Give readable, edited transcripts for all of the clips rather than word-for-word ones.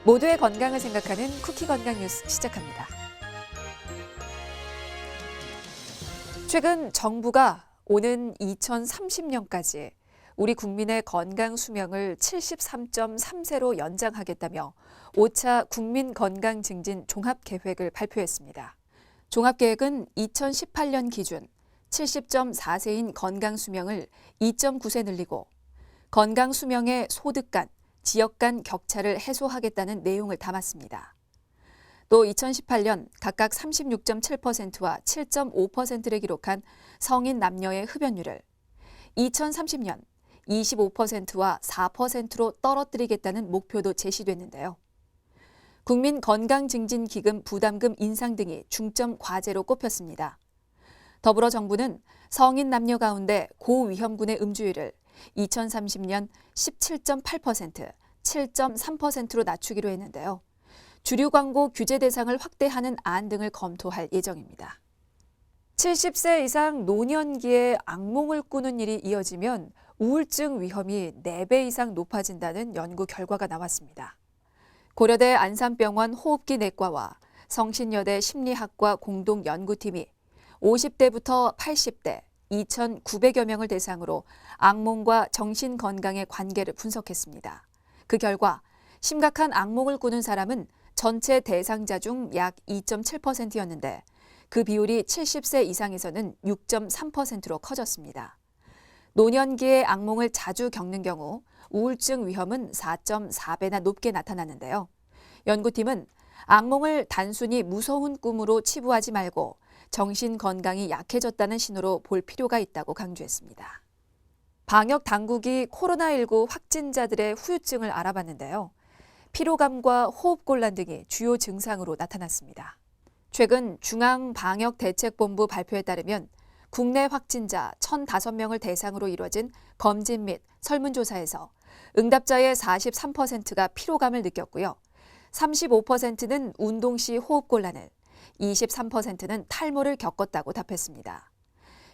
모두의 건강을 생각하는 쿠키 건강 뉴스 시작합니다. 최근 정부가 오는 2030년까지 우리 국민의 건강 수명을 73.3세로 연장하겠다며 5차 국민 건강 증진 종합계획을 발표했습니다. 종합계획은 2018년 기준 70.4세인 건강 수명을 2.9세 늘리고 건강 수명의 소득 간, 지역 간 격차를 해소하겠다는 내용을 담았습니다. 또 2018년 각각 36.7%와 7.5%를 기록한 성인 남녀의 흡연율을 2030년 25%와 4%로 떨어뜨리겠다는 목표도 제시됐는데요. 국민건강증진기금 부담금 인상 등이 중점 과제로 꼽혔습니다. 더불어 정부는 성인 남녀 가운데 고위험군의 음주율을 2030년 17.8%, 7.3%로 낮추기로 했는데요. 주류 광고 규제 대상을 확대하는 안 등을 검토할 예정입니다. 70세 이상 노년기에 악몽을 꾸는 일이 이어지면 우울증 위험이 4배 이상 높아진다는 연구 결과가 나왔습니다. 고려대 안산병원 호흡기 내과와 성신여대 심리학과 공동 연구팀이 50대부터 80대 2,900여 명을 대상으로 악몽과 정신 건강의 관계를 분석했습니다. 그 결과 심각한 악몽을 꾸는 사람은 전체 대상자 중 약 2.7%였는데 그 비율이 70세 이상에서는 6.3%로 커졌습니다. 노년기에 악몽을 자주 겪는 경우 우울증 위험은 4.4배나 높게 나타나는데요. 연구팀은 악몽을 단순히 무서운 꿈으로 치부하지 말고 정신 건강이 약해졌다는 신호로 볼 필요가 있다고 강조했습니다. 방역 당국이 코로나19 확진자들의 후유증을 알아봤는데요. 피로감과 호흡곤란 등이 주요 증상으로 나타났습니다. 최근 중앙방역대책본부 발표에 따르면 국내 확진자 1,005명을 대상으로 이뤄진 검진 및 설문조사에서 응답자의 43%가 피로감을 느꼈고요. 35%는 운동 시 호흡곤란을, 23%는 탈모를 겪었다고 답했습니다.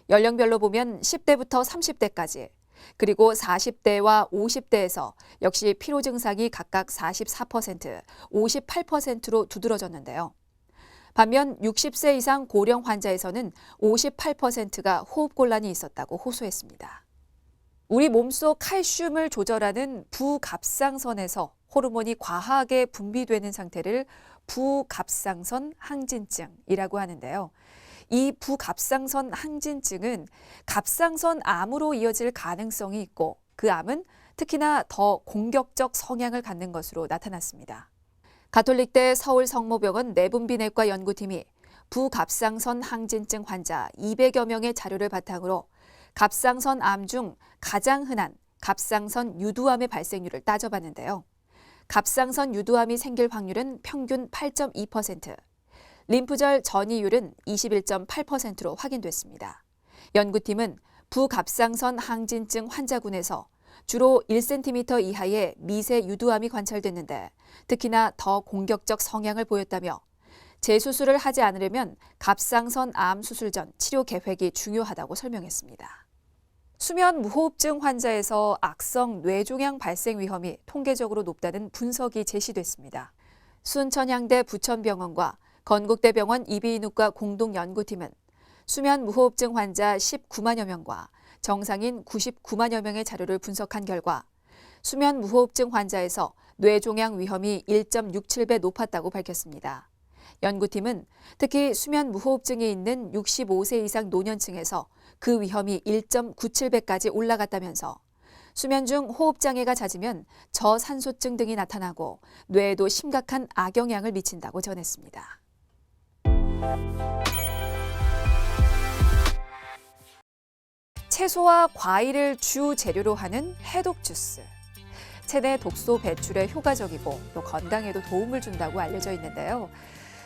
연령별로 보면 10대부터 30대까지, 그리고 40대와 50대에서 역시 피로 증상이 각각 44%, 58%로 두드러졌는데요. 반면 60세 이상 고령 환자에서는 58%가 호흡곤란이 있었다고 호소했습니다. 우리 몸속 칼슘을 조절하는 부갑상선에서 호르몬이 과하게 분비되는 상태를 부갑상선 항진증이라고 하는데요. 이 부갑상선 항진증은 갑상선 암으로 이어질 가능성이 있고 그 암은 특히나 더 공격적 성향을 갖는 것으로 나타났습니다. 가톨릭대 서울성모병원 내분비내과 연구팀이 부갑상선 항진증 환자 200여 명의 자료를 바탕으로 갑상선 암 중 가장 흔한 갑상선 유두암의 발생률을 따져봤는데요. 갑상선 유두암이 생길 확률은 평균 8.2%, 림프절 전이율은 21.8%로 확인됐습니다. 연구팀은 부갑상선 항진증 환자군에서 주로 1cm 이하의 미세 유두암이 관찰됐는데 특히나 더 공격적 성향을 보였다며 재수술을 하지 않으려면 갑상선 암 수술 전 치료 계획이 중요하다고 설명했습니다. 수면 무호흡증 환자에서 악성 뇌종양 발생 위험이 통계적으로 높다는 분석이 제시됐습니다. 순천향대 부천병원과 건국대병원 이비인후과 공동연구팀은 수면 무호흡증 환자 19만여 명과 정상인 99만여 명의 자료를 분석한 결과 수면 무호흡증 환자에서 뇌종양 위험이 1.67배 높았다고 밝혔습니다. 연구팀은 특히 수면 무호흡증이 있는 65세 이상 노년층에서 그 위험이 1.97배까지 올라갔다면서 수면 중 호흡장애가 잦으면 저산소증 등이 나타나고 뇌에도 심각한 악영향을 미친다고 전했습니다. 채소와 과일을 주 재료로 하는 해독 주스. 체내 독소 배출에 효과적이고 또 건강에도 도움을 준다고 알려져 있는데요.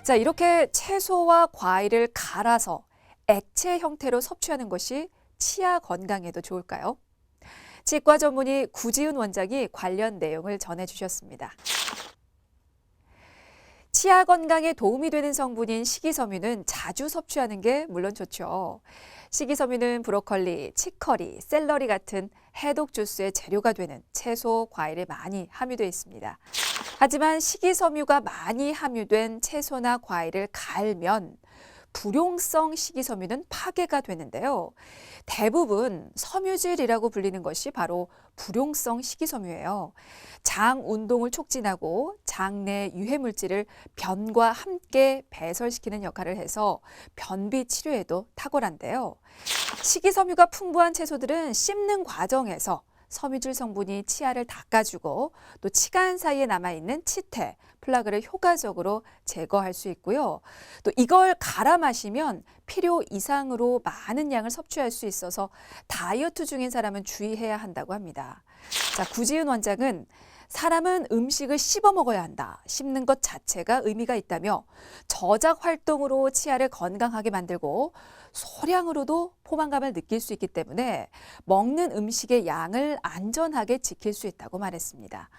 자, 이렇게 채소와 과일을 갈아서 액체 형태로 섭취하는 것이 치아 건강에도 좋을까요? 치과 전문의 구지은 원장이 관련 내용을 전해주셨습니다. 치아 건강에 도움이 되는 성분인 식이섬유는 자주 섭취하는 게 물론 좋죠. 식이섬유는 브로콜리, 치커리, 샐러리 같은 해독 주스의 재료가 되는 채소, 과일에 많이 함유되어 있습니다. 하지만 식이섬유가 많이 함유된 채소나 과일을 갈면 불용성 식이섬유는 파괴가 되는데요. 대부분 섬유질이라고 불리는 것이 바로 불용성 식이섬유예요. 장 운동을 촉진하고 장내 유해물질을 변과 함께 배설시키는 역할을 해서 변비 치료에도 탁월한데요. 식이섬유가 풍부한 채소들은 씹는 과정에서 섬유질 성분이 치아를 닦아주고 또 치간 사이에 남아있는 치태, 플라그를 효과적으로 제거할 수 있고요. 또 이걸 갈아 마시면 필요 이상으로 많은 양을 섭취할 수 있어서 다이어트 중인 사람은 주의해야 한다고 합니다. 자, 구지은 원장은 사람은 음식을 씹어 먹어야 한다. 씹는 것 자체가 의미가 있다며 저작 활동으로 치아를 건강하게 만들고 소량으로도 포만감을 느낄 수 있기 때문에 먹는 음식의 양을 안전하게 지킬 수 있다고 말했습니다.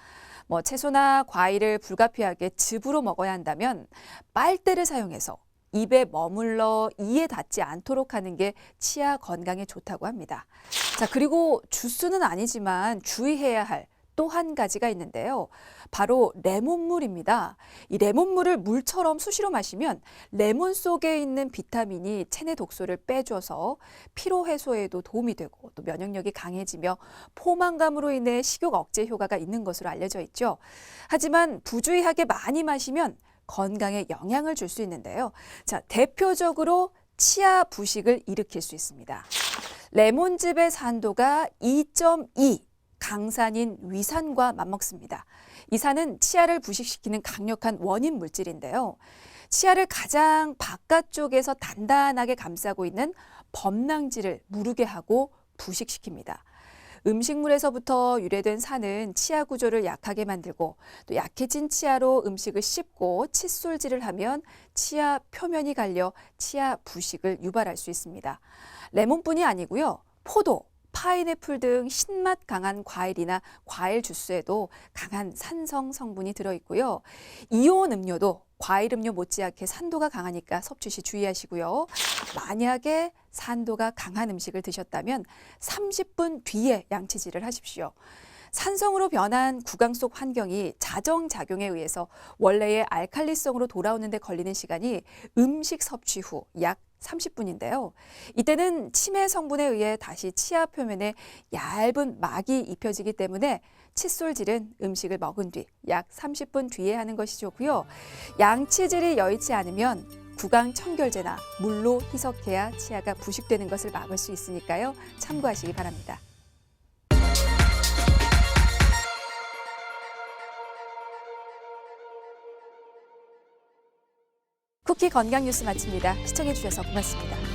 채소나 과일을 불가피하게 즙으로 먹어야 한다면 빨대를 사용해서 입에 머물러 이에 닿지 않도록 하는 게 치아 건강에 좋다고 합니다. 자, 그리고 주스는 아니지만 주의해야 할 또 한 가지가 있는데요. 바로 레몬물입니다. 이 레몬물을 물처럼 수시로 마시면 레몬 속에 있는 비타민이 체내 독소를 빼줘서 피로 해소에도 도움이 되고 또 면역력이 강해지며 포만감으로 인해 식욕 억제 효과가 있는 것으로 알려져 있죠. 하지만 부주의하게 많이 마시면 건강에 영향을 줄 수 있는데요. 자, 대표적으로 치아 부식을 일으킬 수 있습니다. 레몬즙의 산도가 2.2 강산인 위산과 맞먹습니다. 이 산은 치아를 부식시키는 강력한 원인 물질인데요. 치아를 가장 바깥쪽에서 단단하게 감싸고 있는 범랑지를 무르게 하고 부식시킵니다. 음식물에서부터 유래된 산은 치아 구조를 약하게 만들고 또 약해진 치아로 음식을 씹고 칫솔질을 하면 치아 표면이 갈려 치아 부식을 유발할 수 있습니다. 레몬뿐이 아니고요. 포도, 파인애플 등 신맛 강한 과일이나 과일 주스에도 강한 산성 성분이 들어있고요. 이온 음료도 과일 음료 못지않게 산도가 강하니까 섭취 시 주의하시고요. 만약에 산도가 강한 음식을 드셨다면 30분 뒤에 양치질을 하십시오. 산성으로 변한 구강 속 환경이 자정작용에 의해서 원래의 알칼리성으로 돌아오는 데 걸리는 시간이 음식 섭취 후 약 30분인데요. 이때는 치매 성분에 의해 다시 치아 표면에 얇은 막이 입혀지기 때문에 칫솔질은 음식을 먹은 뒤 약 30분 뒤에 하는 것이 좋고요. 양치질이 여의치 않으면 구강 청결제나 물로 희석해야 치아가 부식되는 것을 막을 수 있으니까요. 참고하시기 바랍니다. 쿠키 건강 뉴스 마칩니다. 시청해 주셔서 고맙습니다.